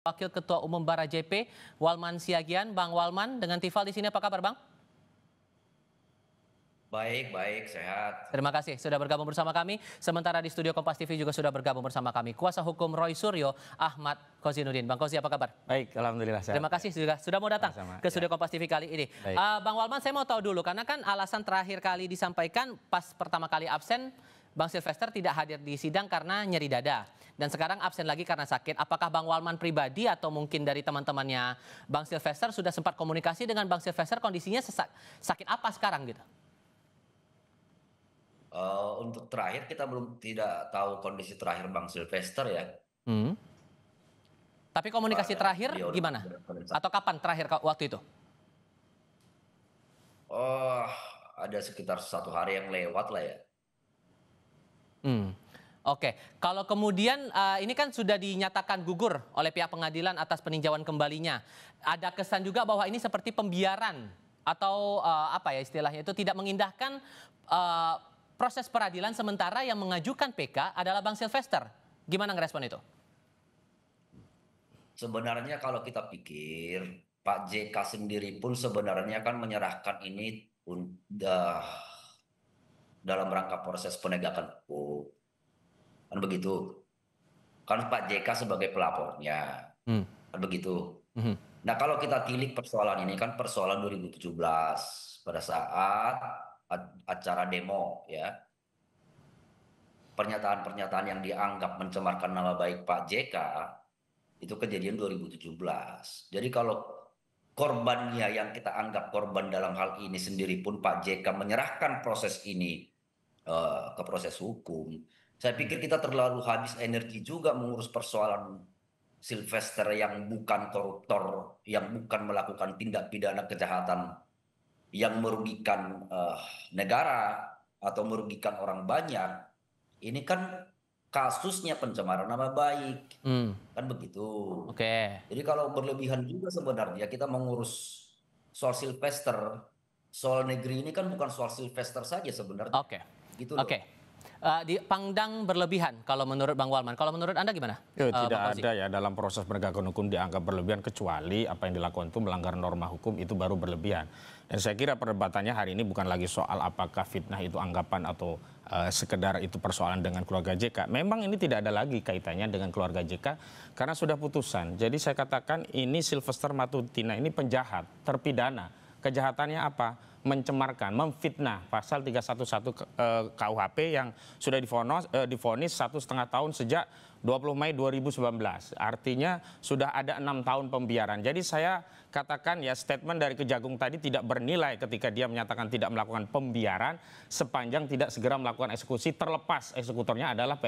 Wakil Ketua Umum Barajp, Walman Siagian. Bang Walman, dengan Tifal di sini apa kabar, Bang? Baik, sehat. Terima kasih sudah bergabung bersama kami. Sementara di studio Kompas TV juga sudah bergabung bersama kami Kuasa Hukum Roy Suryo, Ahmad Kozinudin. Bang Kozi, apa kabar? Baik, alhamdulillah sehat. Terima kasih sudah mau datang ke studio Kompas TV kali ini. Bang Walman, saya mau tahu dulu karena kan alasan terakhir kali disampaikan pas pertama kali absen, Bang Silvester tidak hadir di sidang karena nyeri dada. Dan sekarang absen lagi karena sakit. Apakah Bang Walman pribadi atau mungkin dari teman-temannya Bang Silvester sudah sempat komunikasi dengan Bang Silvester kondisinya sakit apa sekarang gitu? Untuk terakhir kita tidak tahu kondisi terakhir Bang Silvester ya. Tapi komunikasi terakhir gimana? Atau kapan terakhir waktu itu? Ada sekitar 1 hari yang lewat lah ya. Oke, kalau kemudian ini kan sudah dinyatakan gugur oleh pihak pengadilan atas peninjauan kembalinya. Ada kesan juga bahwa ini seperti pembiaran atau apa ya istilahnya itu tidak mengindahkan proses peradilan sementara yang mengajukan PK adalah Bang Silvester. Gimana ngerespon itu? Sebenarnya kalau kita pikir Pak JK sendiri pun sebenarnya kan menyerahkan ini dalam rangka proses penegakan hukum. Kan begitu. Kan Pak JK sebagai pelapornya. Kan begitu. Nah kalau kita tilik persoalan ini kan persoalan 2017 pada saat acara demo ya. Pernyataan-pernyataan yang dianggap mencemarkan nama baik Pak JK itu kejadian 2017. Jadi kalau korbannya yang kita anggap korban dalam hal ini sendiri pun Pak JK menyerahkan proses ini ke proses hukum. Saya pikir kita terlalu habis energi juga mengurus persoalan Silvester yang bukan koruptor, yang bukan melakukan tindak pidana kejahatan yang merugikan negara atau merugikan orang banyak. Ini kan kasusnya pencemaran nama baik, kan begitu. Oke. Jadi kalau berlebihan juga sebenarnya kita mengurus soal Silvester, soal negeri ini kan bukan soal Silvester saja sebenarnya. Oke. Gitu loh. Oke. Dipandang berlebihan kalau menurut Bang Walman. Kalau menurut Anda gimana? Tidak ada ya dalam proses penegakan hukum dianggap berlebihan kecuali apa yang dilakukan itu melanggar norma hukum itu baru berlebihan. Dan saya kira perdebatannya hari ini bukan lagi soal apakah fitnah itu anggapan atau sekedar itu persoalan dengan keluarga JK. Memang ini tidak ada lagi kaitannya dengan keluarga JK karena sudah putusan. Jadi saya katakan ini Sylvester Matutina ini penjahat, terpidana. Kejahatannya apa? Mencemarkan, memfitnah pasal 311 KUHP yang sudah divonis 1,5 tahun sejak 20 Mei 2019. Artinya sudah ada 6 tahun pembiaran. Jadi saya katakan ya statement dari Kejagung tadi tidak bernilai ketika dia menyatakan tidak melakukan pembiaran sepanjang tidak segera melakukan eksekusi, terlepas eksekutornya adalah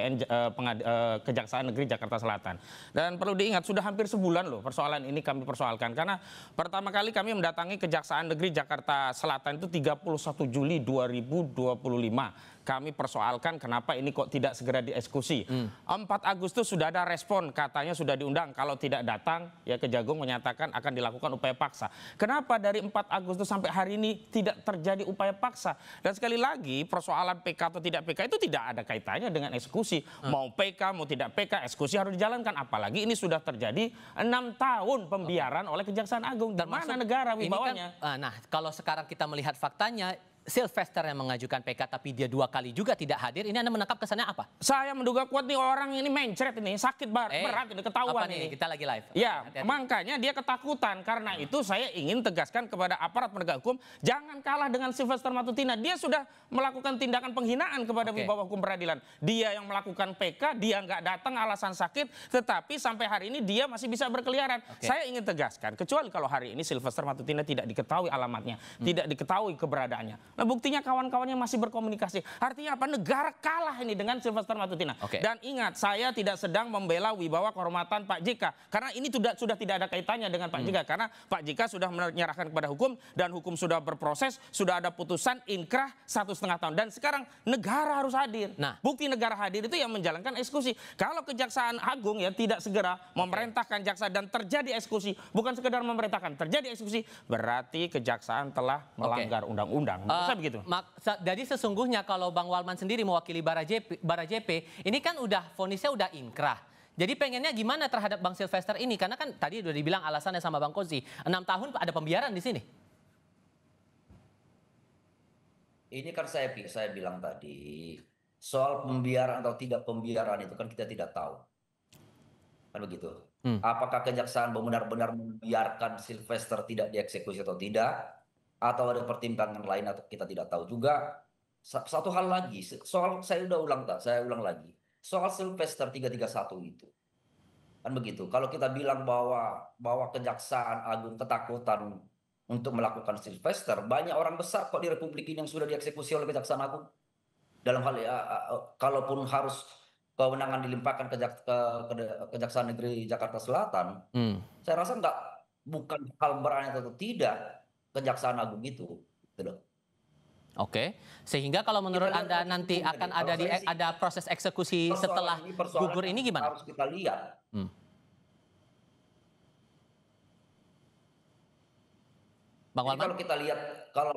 Kejaksaan Negeri Jakarta Selatan. Dan perlu diingat sudah hampir sebulan loh persoalan ini kami persoalkan karena pertama kali kami mendatangi Kejaksaan Negeri Jakarta Selatan itu 31 Juli 2025. Kami persoalkan kenapa ini kok tidak segera dieksekusi. 4 Agustus sudah ada respon, katanya sudah diundang. Kalau tidak datang, ya Kejagung menyatakan akan dilakukan upaya paksa. Kenapa dari 4 Agustus sampai hari ini tidak terjadi upaya paksa? Dan sekali lagi, persoalan PK atau tidak PK itu tidak ada kaitannya dengan eksekusi. Mau PK, mau tidak PK, eksekusi harus dijalankan. Apalagi ini sudah terjadi 6 tahun pembiaran oleh Kejaksaan Agung. Dan mana negara wibawanya? Kan, nah, kalau sekarang kita melihat faktanya, Silvester yang mengajukan PK tapi dia 2 kali juga tidak hadir. Ini Anda menangkap kesannya apa? Saya menduga kuat nih orang ini mencret ini, sakit berat ini, ketahuan apa nih? ini. Kita lagi live. Ya, makanya dia ketakutan. Karena itu saya ingin tegaskan kepada aparat penegak hukum, jangan kalah dengan Sylvester Matutina. Dia sudah melakukan tindakan penghinaan kepada wibawa hukum peradilan. Dia yang melakukan PK, dia nggak datang alasan sakit, tetapi sampai hari ini dia masih bisa berkeliaran. Saya ingin tegaskan, kecuali kalau hari ini Sylvester Matutina tidak diketahui alamatnya, tidak diketahui keberadaannya. Nah, buktinya kawan-kawannya masih berkomunikasi. Artinya apa? Negara kalah ini dengan Sylvester Matutina. Dan ingat, saya tidak sedang membela wibawa kehormatan Pak JK. Karena ini sudah tidak ada kaitannya dengan Pak JK. Karena Pak JK sudah menyerahkan kepada hukum dan hukum sudah berproses, sudah ada putusan inkrah 1,5 tahun. Dan sekarang negara harus hadir. Nah, bukti negara hadir itu yang menjalankan eksekusi. Kalau Kejaksaan Agung ya tidak segera memerintahkan jaksa dan terjadi eksekusi, bukan sekedar memerintahkan, terjadi eksekusi, berarti Kejaksaan telah melanggar undang-undang. Begitu. Jadi sesungguhnya kalau Bang Walman sendiri mewakili Barajp, ini kan udah vonisnya udah inkrah. Jadi pengennya gimana terhadap Bang Sylvester ini? Karena kan tadi udah dibilang alasannya sama Bang Kozi, 6 tahun ada pembiaran di sini. Ini kan saya bilang tadi, soal pembiaran atau tidak pembiaran itu kan kita tidak tahu. Kan begitu. Apakah kejaksaan benar-benar membiarkan Sylvester tidak dieksekusi atau tidak? Atau ada pertimbangan lain atau kita tidak tahu juga. Satu hal lagi, soal saya ulang lagi. Soal Sylvester 331 itu. Kan begitu. Kalau kita bilang bahwa Kejaksaan Agung ketakutan untuk melakukan Sylvester, banyak orang besar kok di Republik ini yang sudah dieksekusi oleh Kejaksaan Agung. Dalam hal kalaupun harus kewenangan dilimpahkan ke Kejaksaan Negeri Jakarta Selatan, saya rasa bukan hal berani atau tidak Kejaksaan Agung itu. Gitu loh. Oke, sehingga kalau menurut Anda nanti akan ada proses eksekusi setelah gugur ini gimana? Harus kita lihat. Bang Walman? Kalau kita lihat, kalau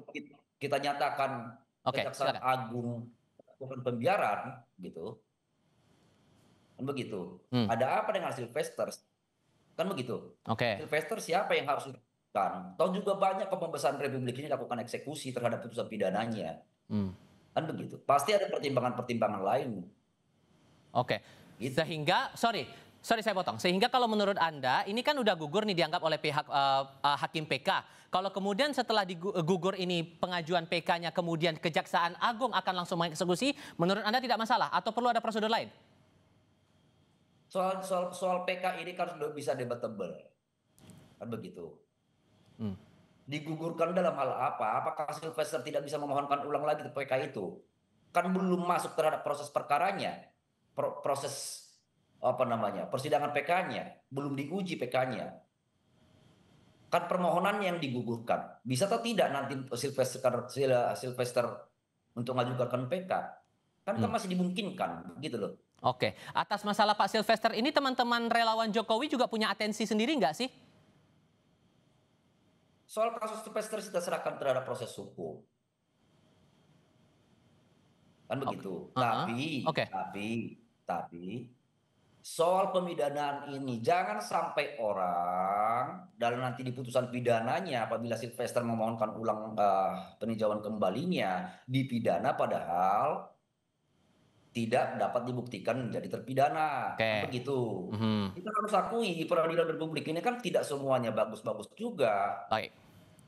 kita nyatakan Kejaksaan Agung bukan pembiaran, gitu, kan begitu. Ada apa dengan Sylvester? Kan begitu. Sylvester siapa yang harus dilakukan? Tahu juga banyak pembebasan Republik ini lakukan eksekusi terhadap putusan pidananya. Kan begitu. Pasti ada pertimbangan-pertimbangan lain. Oke. Gitu. Sehingga, sorry saya potong. Sehingga kalau menurut Anda, ini kan udah gugur nih dianggap oleh pihak Hakim PK. Kalau kemudian setelah gugur ini pengajuan PK-nya kemudian Kejaksaan Agung akan langsung mengeksekusi, menurut Anda tidak masalah atau perlu ada prosedur lain? Soal PK ini kan sudah bisa debatable. Kan begitu. Digugurkan dalam hal apa? Apakah Sylvester tidak bisa memohonkan ulang lagi ke PK itu? Kan belum masuk terhadap proses perkaranya. Proses persidangan PK-nya. Belum diuji PK-nya. Kan permohonan yang digugurkan. Bisa atau tidak nanti Sylvester untuk mengajukan PK? Kan masih dimungkinkan. Gitu loh. Oke, atas masalah Pak Sylvester ini teman-teman relawan Jokowi juga punya atensi sendiri nggak sih? Soal kasus Sylvester kita serahkan terhadap proses hukum. Kan begitu. Tapi soal pemidanaan ini jangan sampai orang dalam nanti di putusan pidananya apabila Sylvester memohonkan ulang peninjauan kembalinya dipidana padahal tidak dapat dibuktikan menjadi terpidana. Begitu. Kita harus akui peradilan Republik ini kan tidak semuanya bagus-bagus juga.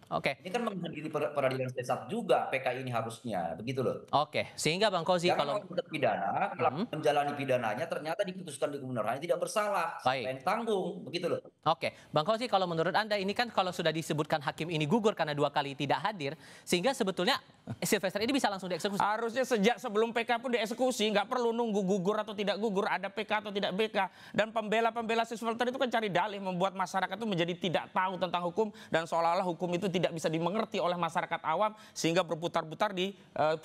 Ini kan menghadiri peradilan sesat juga PK ini harusnya, begitu loh. Sehingga Bang Kozi kalau terpidana, menjalani pidananya ternyata diputuskan di kebenarannya tidak bersalah, siapa yang tanggung, begitu loh. Bang Kozi kalau menurut Anda ini kan kalau sudah disebutkan hakim ini gugur karena 2 kali tidak hadir, sehingga sebetulnya Sylvester ini bisa langsung dieksekusi. Harusnya sejak sebelum PK pun dieksekusi, nggak perlu nunggu gugur atau tidak gugur, ada PK atau tidak PK. Dan pembela Sylvester itu kan cari dalih membuat masyarakat itu menjadi tidak tahu tentang hukum dan seolah-olah hukum itu tidak bisa dimengerti oleh masyarakat awam sehingga berputar-putar di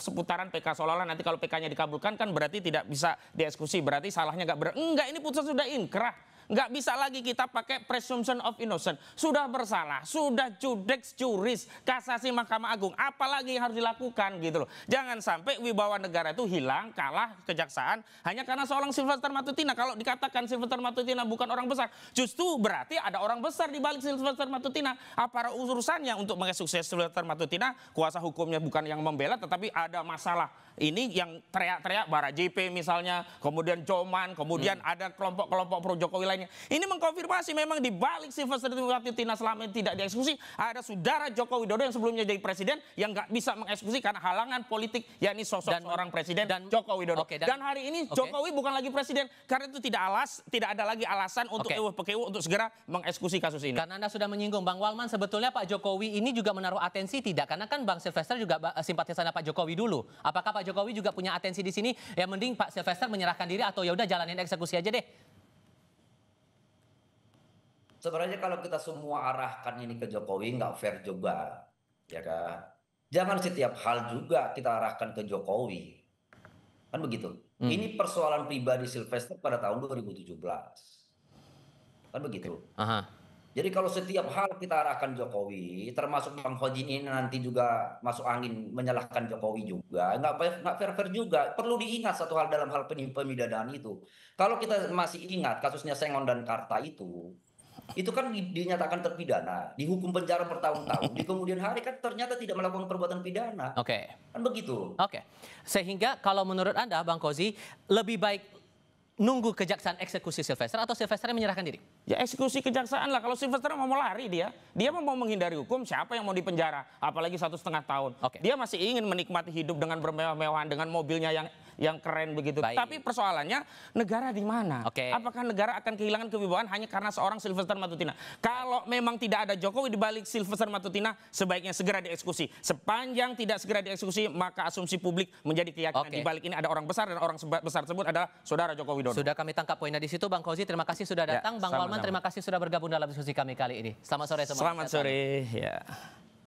seputaran PK seolah-olah nanti kalau PK-nya dikabulkan kan berarti tidak bisa dieksekusi, berarti salahnya enggak, ini putusan sudah inkrah. Nggak bisa lagi kita pakai presumption of innocent. Sudah bersalah, sudah judex juris, kasasi Mahkamah Agung. Apalagi yang harus dilakukan gitu loh. Jangan sampai wibawa negara itu hilang, kalah kejaksaan hanya karena seorang Sylvester Matutina. Kalau dikatakan Sylvester Matutina bukan orang besar, justru berarti ada orang besar di balik Sylvester Matutina. Apa urusannya untuk mengeksekusi Sylvester Matutina? Kuasa hukumnya bukan yang membela, tetapi ada masalah. Ini yang teriak-teriak Bara JP misalnya, kemudian Joman, kemudian ada kelompok-kelompok pro Jokowi lainnya. Ini mengkonfirmasi memang di balik Sylvester Matutina selama ini tidak dieksekusi, ada saudara Joko Widodo yang sebelumnya jadi presiden yang nggak bisa mengeksekusi karena halangan politik, yakni sosok seorang presiden Joko Widodo. Dan hari ini Jokowi bukan lagi presiden, karena itu tidak ada lagi alasan untuk PKU untuk segera mengeksekusi kasus ini. Karena Anda sudah menyinggung Bang Walman, sebetulnya Pak Jokowi ini juga menaruh atensi tidak? Karena kan Bang Sylvester juga simpatisannya Pak Jokowi dulu. Apakah Pak Jokowi juga punya atensi di sini? Ya mending Pak Sylvester menyerahkan diri atau ya udah jalanin eksekusi aja deh. Sebenarnya kalau kita semua arahkan ini ke Jokowi nggak fair juga, ya kan? Jangan setiap hal juga kita arahkan ke Jokowi, kan begitu? Ini persoalan pribadi Sylvester pada tahun 2017, kan begitu? Jadi kalau setiap hal kita arahkan Jokowi, termasuk Bang Hojin ini nanti juga masuk angin menyalahkan Jokowi juga, nggak fair-fair juga. Perlu diingat satu hal dalam hal pemidanaan itu. Kalau kita masih ingat kasusnya Sengon dan Karta itu kan dinyatakan terpidana, dihukum penjara bertahun-tahun, di kemudian hari kan ternyata tidak melakukan perbuatan pidana. Oke. Kan begitu. Oke. Sehingga kalau menurut Anda, Bang Kozi, lebih baik nunggu kejaksaan eksekusi Sylvester atau Sylvesternya menyerahkan diri? Ya eksekusi kejaksaan lah. Kalau Sylvester mau lari dia mau menghindari hukum, siapa yang mau dipenjara? Apalagi 1,5 tahun. Oke. Dia masih ingin menikmati hidup dengan bermewah-mewahan, dengan mobilnya yang keren begitu. Baik. Tapi persoalannya negara di mana? Oke. Apakah negara akan kehilangan kewibawaan hanya karena seorang Sylvester Matutina? Kalau memang tidak ada Jokowi di balik Sylvester Matutina, sebaiknya segera dieksekusi. Sepanjang tidak segera dieksekusi, maka asumsi publik menjadi keyakinan Oke. di balik ini ada orang besar, dan orang besar tersebut adalah saudara Joko Widodo. Sudah kami tangkap poinnya di situ. Bang Kozi, terima kasih sudah datang. Bang sama-sama. Walman, terima kasih sudah bergabung dalam diskusi kami kali ini. Selamat sore semua. Selamat sore. Ya.